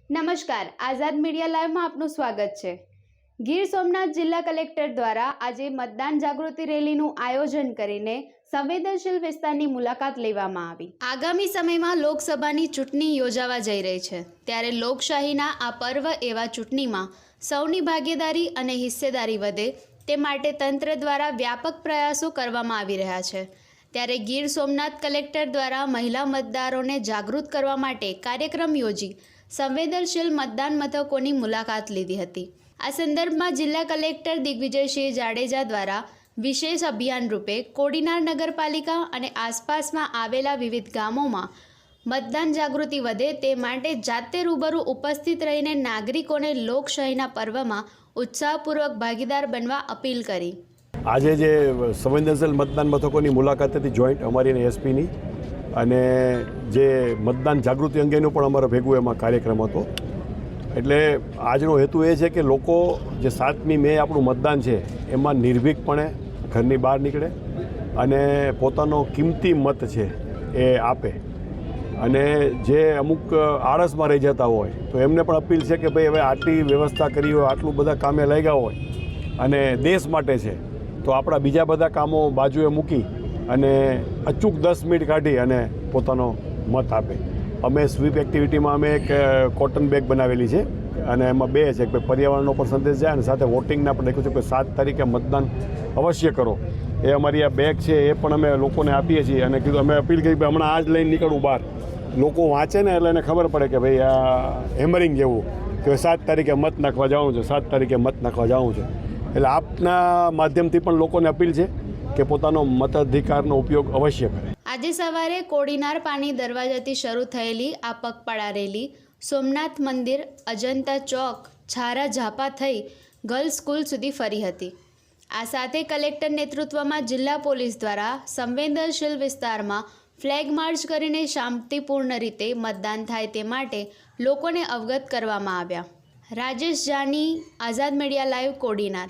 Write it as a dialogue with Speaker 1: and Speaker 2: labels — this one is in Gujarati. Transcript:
Speaker 1: નમસ્કાર, આઝાદ મીડિયા લાઈવમાં આપનું સ્વાગત છે। ગીર સોમનાથ જિલ્લા કલેક્ટર દ્વારા આજે મતદાન જાગૃતિ રેલીનું આયોજન કરીને સંવેદનશીલ વિસ્તારની મુલાકાત લેવામાં આવી। આગામી સમયમાં લોકસભાની ચૂંટણી યોજાવા જઈ રહી છે, ત્યારે લોકશાહીના આ પર્વ એવા ચૂંટણીમાં સૌની ભાગીદારી અને હિસ્સેદારી વધે તે માટે તંત્ર દ્વારા વ્યાપક પ્રયાસો કરવામાં આવી રહ્યા છે। ત્યારે ગીર સોમનાથ કલેક્ટર દ્વારા મહિલા મતદારોને જાગૃત કરવા માટે કાર્યક્રમ યોજી સંવેદનશીલ મતદાન મથકોની મુલાકાત લીધી હતી। આ સંદર્ભમાં જિલ્લા કલેક્ટર દિગ્વિજયસિંહ જાડેજા દ્વારા વિશેષ અભિયાન રૂપે કોડીનાર નગરપાલિકા અને આસપાસમાં આવેલા વિવિધ ગામોમાં મતદાન જાગૃતિ વધે તે માટે જાતે રૂબરૂ ઉપસ્થિત રહીને નાગરિકોને લોકશાહીના પર્વમાં ઉત્સાહપૂર્વક ભાગીદાર બનવા અપીલ કરી।
Speaker 2: આજે જે સંવેદનશીલ મતદાન મથકોની મુલાકાત હતી જોઈન્ટ અમારી અને એસપીની, અને જે મતદાન જાગૃતિ અંગેનો પણ અમારો ભેગું એમાં કાર્યક્રમ હતો। એટલે આજનો હેતુ એ છે કે લોકો જે 7મી મે આપણું મતદાન છે એમાં નિર્ભીકપણે ઘરની બહાર નીકળે અને પોતાનો કિંમતી મત છે એ આપે, અને જે અમુક આળસમાં રહી જતા હોય તો એમને પણ અપીલ છે કે ભાઈ હવે આટલી વ્યવસ્થા કરી હોય, આટલું બધા કામે લાગ્યા હોય અને દેશ માટે છે તો આપણા બીજા બધા કામો બાજુએ મૂકી અને અચૂક 10 મિનિટ કાઢી અને પોતાનો મત આપે। અમે સ્વીપ એક્ટિવિટીમાં અમે એક કોટન બેગ બનાવેલી છે અને એમાં 2 છે કે પર્યાવરણનો પણ સંદેશ જાય અને સાથે વોટિંગના પણ લખ્યું છે કે 7 તારીખે મતદાન અવશ્ય કરો। એ અમારી આ બેગ છે એ પણ અમે લોકોને આપીએ છીએ અને કીધું અમે અપીલ કરી કે હમણાં આ જ લઈને નીકળવું બહાર, લોકો વાંચે ને એટલે એને ખબર પડે કે ભાઈ આ હેમરિંગ જેવું કે 7 તારીખે મત નાખવા જવું છે, 7 તારીખે મત નાખવા જવું છે। એટલે આપના માધ્યમથી પણ લોકોને અપીલ છે કે પોતાનો મતાધિકારનો ઉપયોગ અવશ્ય કરે।
Speaker 1: આજે સવારે કોડીનાર પાણી દરવાજાથી શરૂ થયેલી આ પગપાળા રેલી સોમનાથ મંદિર, અજંતા ચોક, છારા ઝાપા થઈ ગર્લ્સ સ્કૂલ સુધી ફરી હતી। આ સાથે કલેક્ટર નેતૃત્વમાં જિલ્લા પોલીસ દ્વારા સંવેદનશીલ વિસ્તારમાં ફ્લેગ માર્ચ કરીને શાંતિપૂર્ણ રીતે મતદાન થાય તે માટે લોકોને અવગત કરવામાં આવ્યા। રાજેશ જાની, આઝાદ મીડિયા લાઈવ, કોડીનાર।